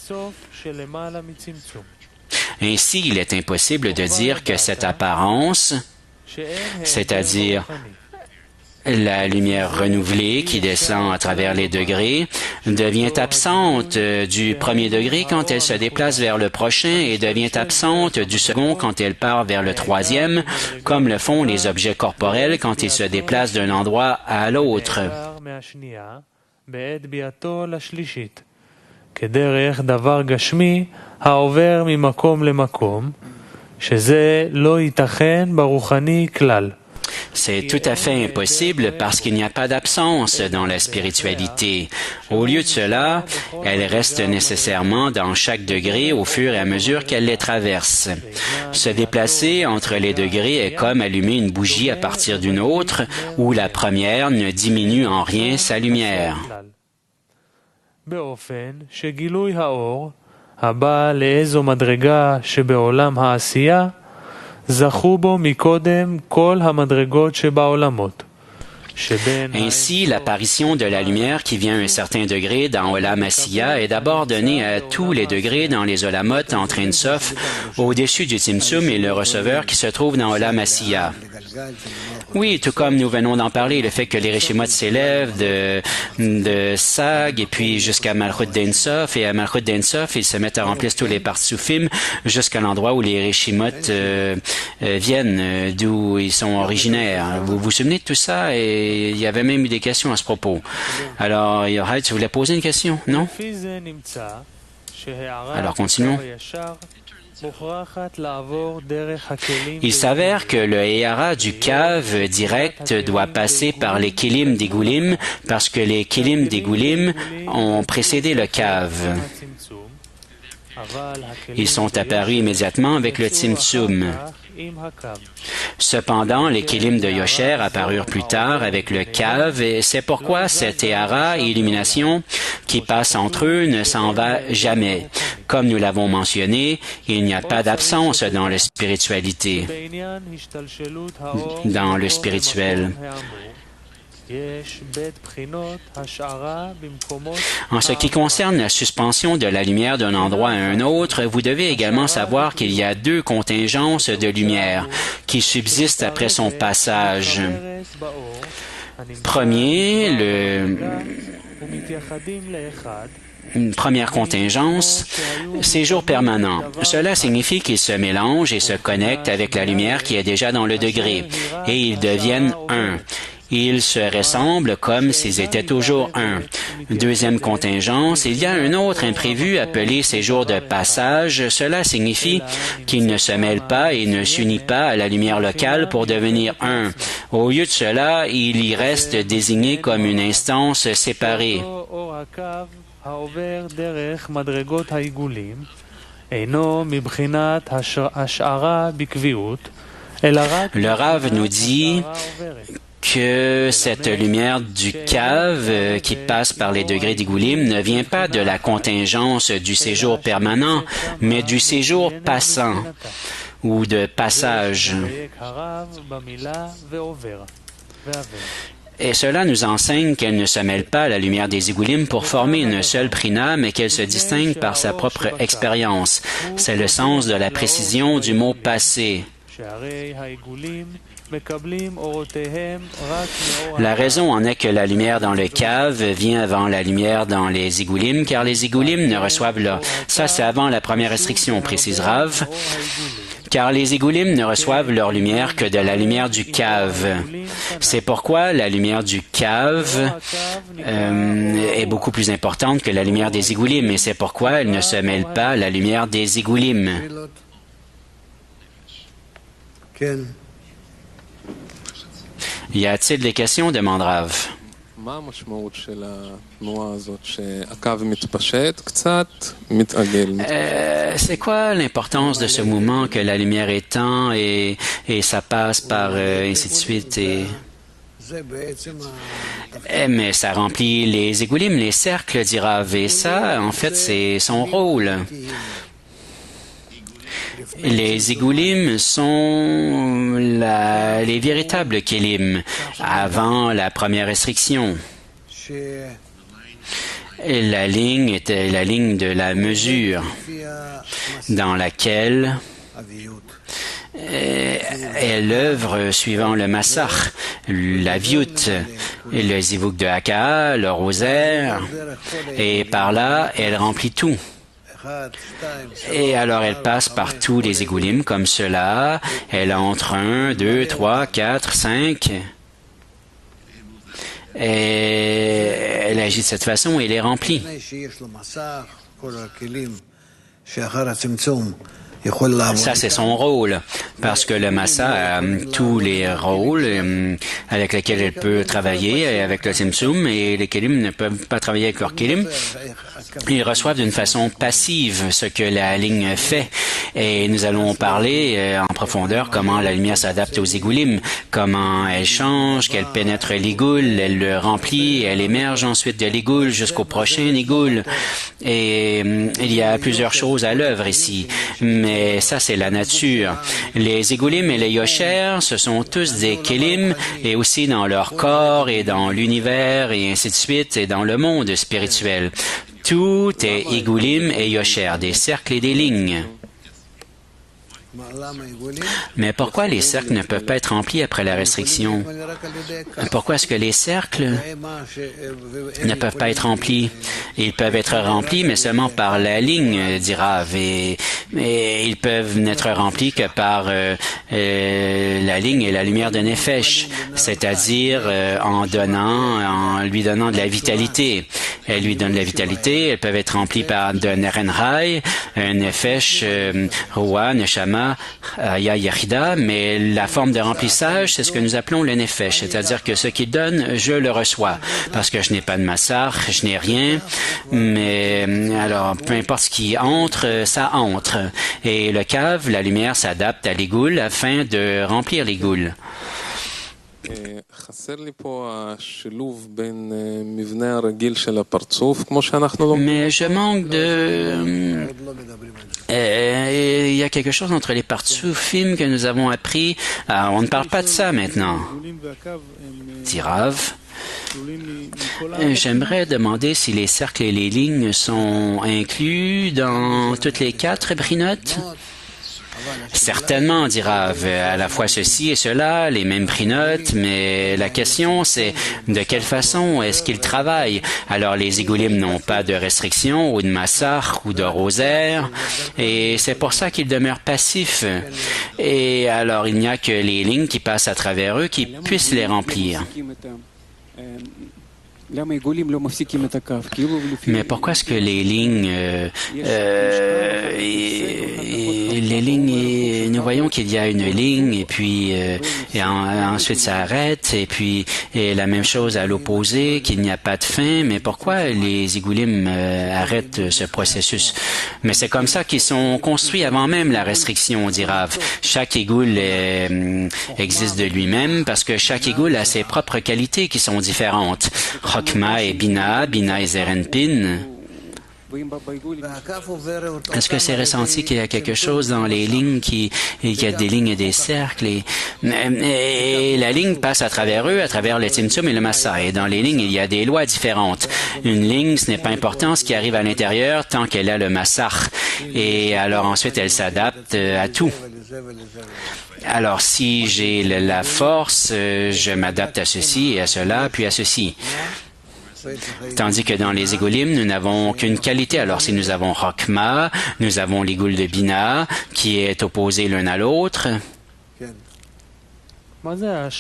Ainsi, il est impossible de dire que cette apparence, c'est-à-dire la lumière renouvelée qui descend à travers les degrés, devient absente du premier degré quand elle se déplace vers le prochain et devient absente du second quand elle part vers le troisième, comme le font les objets corporels quand ils se déplacent d'un endroit à l'autre. כדרך דבר גשמי העובר ממקום למקום, שזה לא ייתכן ברוחני כלל. C'est tout à fait impossible parce qu'il n'y a pas d'absence dans la spiritualité. Au lieu de cela, elle reste nécessairement dans chaque degré au fur et à mesure qu'elle les traverse. Se déplacer entre les degrés est comme allumer une bougie à partir d'une autre, où la première ne diminue en rien sa lumière. באופן שגילוי האור הבא לאיזו מדרגה שבעולם העשייה זכו בו מקודם כל המדרגות שבעולמות. Ainsi, l'apparition de la lumière qui vient à un certain degré dans Olam Asiya est d'abord donnée à tous les degrés dans les Olamot entre Insof, au-dessus du Tzimtzum et le receveur qui se trouve dans Olam Asiya. Oui, tout comme nous venons d'en parler, le fait que les Rishimot s'élèvent de Sag et puis jusqu'à Malchut d'Ensof, et à Malchut d'Ensof, ils se mettent à remplir tous les Partsufim jusqu'à l'endroit où les Rishimot viennent, d'où ils sont originaires. Vous vous souvenez de tout ça? Et il y avait même eu des questions à ce propos. Alors, Yochai, tu voulais poser une question, non? Alors continuons. Il s'avère que le Héara du cave direct doit passer par les Kélim des Goulim parce que les Kélim des Goulim ont précédé le cave. Ils sont apparus immédiatement avec le Tzimtzum. Cependant, les Kélim de Yosher apparurent plus tard avec le cave et c'est pourquoi cette Héara et illumination qui passe entre eux ne s'en va jamais. Comme nous l'avons mentionné, il n'y a pas d'absence dans la spiritualité, dans le spirituel. En ce qui concerne la suspension de la lumière d'un endroit à un autre, vous devez également savoir qu'il y a deux contingences de lumière qui subsistent après son passage. Premier, une première contingence, séjour permanent. Cela signifie qu'ils se mélangent et se connectent avec la lumière qui est déjà dans le degré, et ils deviennent un. Ils se ressemblent comme s'ils étaient toujours un. Deuxième contingence, il y a un autre imprévu appelé séjour de passage. Cela signifie qu'ils ne se mêlent pas et ne s'unissent pas à la lumière locale pour devenir un. Au lieu de cela, il y reste désigné comme une instance séparée. Le Rav nous dit que cette lumière du cave qui passe par les degrés d'Igoulim ne vient pas de la contingence du séjour permanent, mais du séjour passant ou de passage. Et cela nous enseigne qu'elle ne se mêle pas à la lumière des Igoulim pour former une seule prina, mais qu'elle se distingue par sa propre expérience. C'est le sens de la précision du mot passé. La raison en est que la lumière dans le cave vient avant la lumière dans les Igoulim, car les Igoulim ne reçoivent là. Ça, c'est avant la première restriction, précise Rav. Car les Igoulim ne reçoivent leur lumière que de la lumière du cave. C'est pourquoi la lumière du cave est beaucoup plus importante que la lumière des Igoulim, et c'est pourquoi elle ne se mêle pas à la lumière des Igoulim. Y a-t-il des questions? Demande Rav. C'est quoi l'importance de ce mouvement que la lumière étend et ça passe par ainsi de suite mais ça remplit les Igoulim, les cercles, dit Rav, et ça, en fait, c'est son rôle. Les Igoulim sont les véritables Kélim avant la première restriction. Et la ligne était la ligne de la mesure dans laquelle elle œuvre suivant le massach, la viout, le zivuk de Haka, le rosaire, et par là, elle remplit tout. Et alors elle passe par tous les Igoulim comme cela, elle entre 1, 2, 3, 4, 5, et elle agit de cette façon et les remplit. Ça, c'est son rôle, parce que le massa a tous les rôles avec lesquels elle peut travailler, avec le Tzimtzum, et les Kélim ne peuvent pas travailler avec leurs Kélim. Ils reçoivent d'une façon passive ce que la ligne fait. Et nous allons parler en profondeur comment la lumière s'adapte aux Igoulim, comment elle change, qu'elle pénètre l'Igoul, elle le remplit, elle émerge ensuite de l'Igoul jusqu'au prochain Igoul. Et il y a plusieurs choses à l'œuvre ici. Mais ça, c'est la nature. Les Igoulim et les Yosher, ce sont tous des Kélim, et aussi dans leur corps et dans l'univers et ainsi de suite, et dans le monde spirituel. Tout est Igoulim et Yosher, des cercles et des lignes. Mais pourquoi les cercles ne peuvent pas être remplis après la restriction? Pourquoi est-ce que les cercles ne peuvent pas être remplis? Ils peuvent être remplis, mais seulement par la ligne, dit Rav. Et Et ils peuvent n'être remplis que par la ligne et la lumière de Nefesh, c'est-à-dire en lui donnant de la vitalité. Elle lui donne de la vitalité. Elles peuvent être remplies par de Nerenhai, un Nefesh, Roa, Neshama, Aya, Yachida, mais la forme de remplissage, c'est ce que nous appelons le Nefesh, c'est-à-dire que ce qu'il donne, je le reçois, parce que je n'ai pas de massar, je n'ai rien, mais alors, peu importe ce qui entre, ça entre. Et le cave, la lumière s'adapte à l'égoule afin de remplir l'égoule. Mais je manque de... il y a quelque chose entre les partsoufim que nous avons appris. On ne parle pas de ça maintenant. Dit Rav. J'aimerais demander si les cercles et les lignes sont inclus dans toutes les 4 brinotes. Certainement, dit Rav, à la fois ceci et cela, les mêmes brinotes, mais la question c'est de quelle façon est-ce qu'ils travaillent. Alors les igulim n'ont pas de restrictions ou de massar ou de rosaire, et c'est pour ça qu'ils demeurent passifs. Et alors il n'y a que les lignes qui passent à travers eux qui puissent les remplir. Mais pourquoi est-ce que les lignes, nous voyons qu'il y a une ligne et puis ensuite ça arrête et puis la même chose à l'opposé, qu'il n'y a pas de fin. Mais pourquoi les igoulim arrêtent ce processus? Mais c'est comme ça qu'ils sont construits avant même la restriction, dit Rav. Chaque igoul existe de lui-même parce que chaque igoul a ses propres qualités qui sont différentes. Chokma et Bina, Bina et Zerenpin. Est-ce que c'est ressenti qu'il y a quelque chose dans les lignes il y a des lignes et des cercles et la ligne passe à travers eux, à travers le Tzimtzum et le Massa. Et dans les lignes, il y a des lois différentes. Une ligne, ce n'est pas important ce qui arrive à l'intérieur tant qu'elle a le Massar. Et alors ensuite, elle s'adapte à tout. Alors, si j'ai la force, je m'adapte à ceci et à cela, puis à ceci. Tandis que dans les égoulim, nous n'avons qu'une qualité. Alors, si nous avons Chokma, nous avons l'égoul de Bina, qui est opposé l'un à l'autre. Mais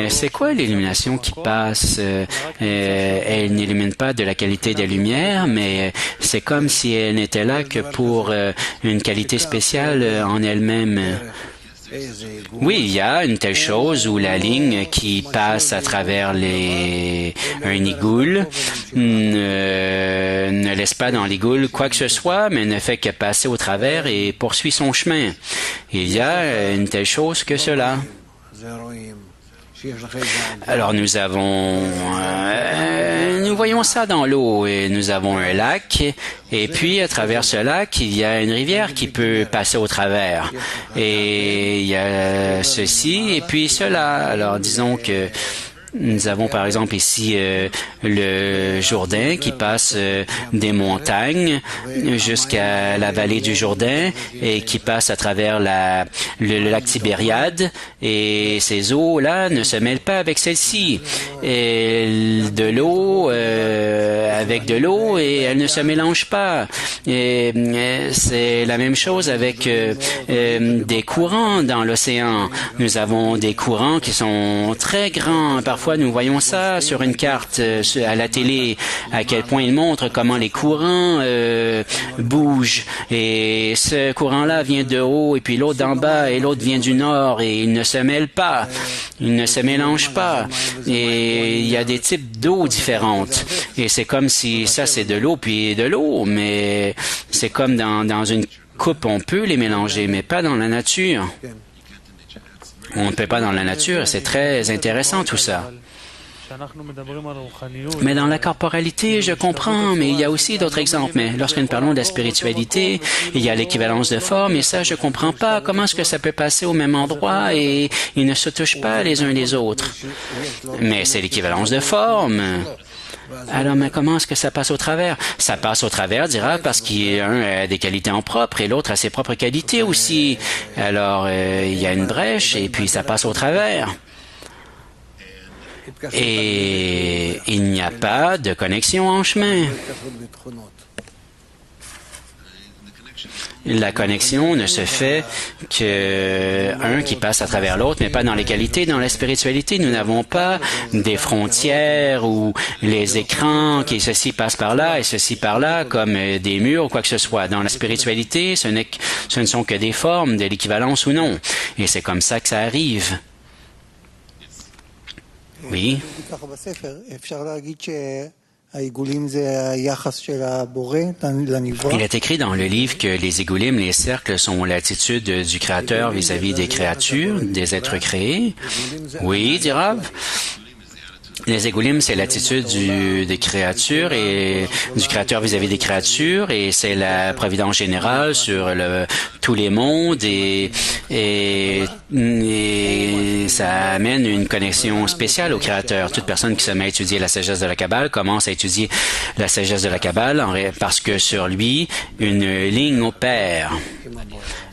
c'est quoi l'illumination qui passe? Elle n'illumine pas de la qualité des lumières, mais c'est comme si elle n'était là que pour une qualité spéciale en elle-même. Oui, il y a une telle chose où la ligne qui passe à travers un igoul ne laisse pas dans l'igoul quoi que ce soit, mais ne fait que passer au travers et poursuit son chemin. Il y a une telle chose que cela. Alors nous voyons ça dans l'eau et nous avons un lac et puis à travers ce lac il y a une rivière qui peut passer au travers et il y a ceci et puis cela. Alors disons que nous avons par exemple ici le Jourdain qui passe des montagnes jusqu'à la vallée du Jourdain et qui passe à travers le lac Tibériade et ces eaux-là ne se mêlent pas avec celles-ci. De l'eau avec de l'eau et elles ne se mélangent pas. Et c'est la même chose avec des courants dans l'océan. Nous avons des courants qui sont très grands. Parfois, nous voyons ça sur une carte à la télé, à quel point il montre comment les courants bougent. Et ce courant-là vient de haut, et puis l'autre d'en bas, et l'autre vient du nord, et ils ne se mêlent pas. Ils ne se mélangent pas. Et il y a des types d'eau différentes. Et c'est comme si ça, c'est de l'eau, puis de l'eau, mais c'est comme dans une coupe, on peut les mélanger, mais pas dans la nature. On ne peut pas dans la nature, c'est très intéressant tout ça. Mais dans la corporalité, je comprends, mais il y a aussi d'autres exemples. Mais lorsque nous parlons de la spiritualité, il y a l'équivalence de forme, et ça, je comprends pas. Comment est-ce que ça peut passer au même endroit et ils ne se touchent pas les uns les autres? Mais c'est l'équivalence de forme. Alors, mais comment est-ce que ça passe au travers? Ça passe au travers, dira, parce qu'un a des qualités en propre et l'autre a ses propres qualités aussi. Alors, il y a une brèche et puis ça passe au travers. et il n'y a pas de connexion en chemin. La connexion ne se fait qu'un qui passe à travers l'autre, mais pas dans les qualités. Dans la spiritualité, nous n'avons pas des frontières ou les écrans qui ceci passe par là et ceci par là comme des murs ou quoi que ce soit. Dans la spiritualité, ce ne sont que des formes, de l'équivalence ou non. Et c'est comme ça que ça arrive. Oui. Il est écrit dans le livre que les égoulim, les cercles, sont l'attitude du Créateur vis-à-vis des créatures, des êtres créés. Oui, dit Rav. Les égoulim, c'est l'attitude des créatures et du Créateur vis-à-vis des créatures, et c'est la providence générale sur tous les mondes, et ça amène une connexion spéciale au Créateur. Toute personne qui se met à étudier la sagesse de la Kabbale commence à étudier la sagesse de la Kabbale parce que sur lui, une ligne opère.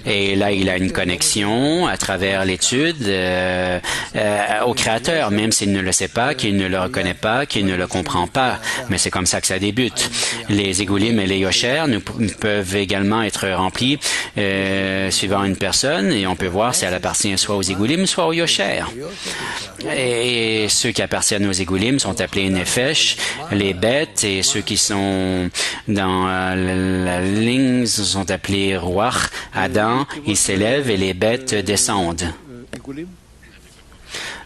Et là, il a une connexion à travers l'étude au Créateur, même s'il ne le sait pas, qu'il ne le reconnaît pas, qu'il ne le comprend pas. Mais c'est comme ça que ça débute. Les égoulim et les yosher peuvent également être remplis suivant une personne, et on peut voir si elle appartient soit aux égoulim, soit aux yosher. Et ceux qui appartiennent aux égoulim sont appelés nefesh, les bêtes, et ceux qui sont dans la ligne sont appelés ruach, Adam. Ils s'élèvent et les bêtes descendent.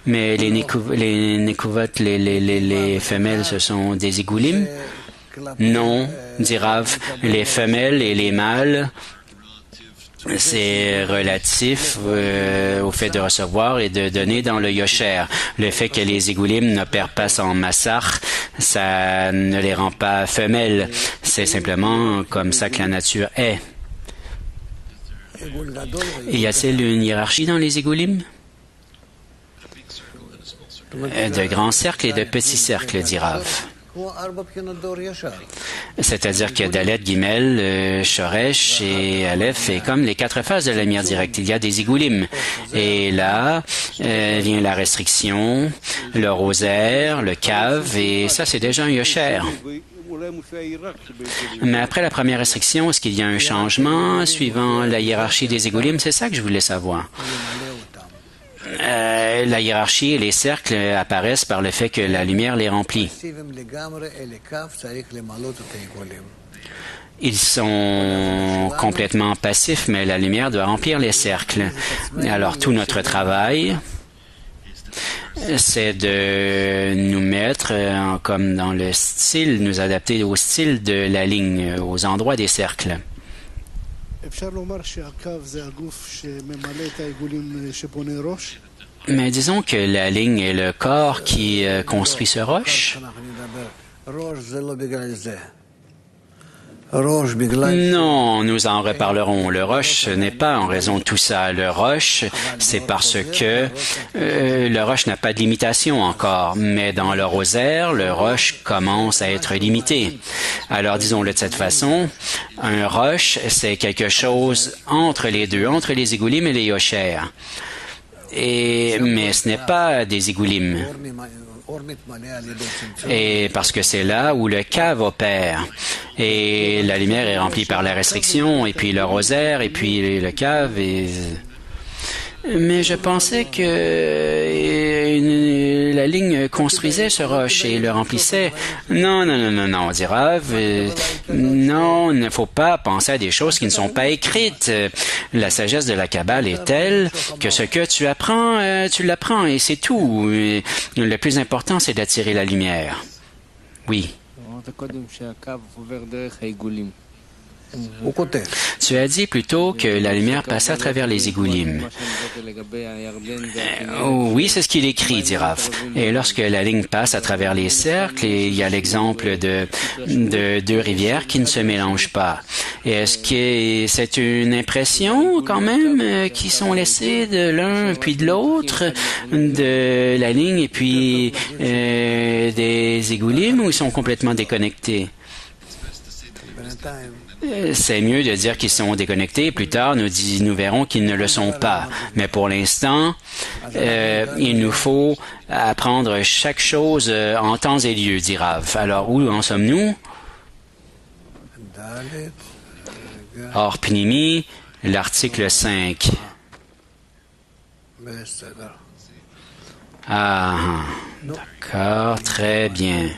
Mais les nekuvot, les femelles, ce sont des égoulim? Non, dit Rav. Les femelles et les mâles, c'est relatif au fait de recevoir et de donner dans le yosher. Le fait que les égoulim n'opèrent pas sans massach, ça ne les rend pas femelles. C'est simplement comme ça que la nature est. Y a-t-il une hiérarchie dans les égoulim? De grands cercles et de petits cercles, dit Rav. C'est-à-dire que Dalet, Gimel, Shoresh et Aleph est comme les 4 phases de la lumière directe. Il y a des égoulim. Et là vient la restriction, le rosaire, le cave, et ça c'est déjà un yosher. Mais après la première restriction, est-ce qu'il y a un changement suivant la hiérarchie des égoulim? C'est ça que je voulais savoir. La hiérarchie et les cercles apparaissent par le fait que la lumière les remplit. Ils sont complètement passifs, mais la lumière doit remplir les cercles. Alors tout notre travail, c'est de nous mettre comme dans le style, nous adapter au style de la ligne, aux endroits des cercles. Mais disons que la ligne est le corps qui construit ce roche. Non, nous en reparlerons. Le roche, ce n'est pas en raison de tout ça. Le roche, c'est parce que le roche n'a pas de limitation encore. Mais dans le rosaire, le roche commence à être limité. Alors, disons-le de cette façon, un roche, c'est quelque chose entre les deux, entre les égoulim et les yosher. Mais ce n'est pas des égoulim. Et parce que c'est là où le cave opère. Et la lumière est remplie par la restriction, et puis le rosaire, et puis le cave. Mais je pensais que la ligne construisait ce roche et le remplissait. Non, dit Rav. Non, il ne faut pas penser à des choses qui ne sont pas écrites. La sagesse de la Kabbale est telle que ce que tu apprends, tu l'apprends et c'est tout. Le plus important, c'est d'attirer la lumière. Oui. Tu as dit plutôt que la lumière passait à travers les égoulim. Oui, c'est ce qu'il écrit, dit Rav. Et lorsque la ligne passe à travers les cercles, il y a l'exemple de 2 rivières qui ne se mélangent pas. Est-ce que c'est une impression quand même qui sont laissées de l'un puis de l'autre, de la ligne et puis des égoulim, ou ils sont complètement déconnectés? c'est mieux de dire qu'ils sont déconnectés. Plus tard, nous verrons qu'ils ne le sont pas. Mais pour l'instant, il nous faut apprendre chaque chose en temps et lieu, dit Rav. Alors, où en sommes-nous? Or, Pnimi, l'article 5. Ah, d'accord, très bien.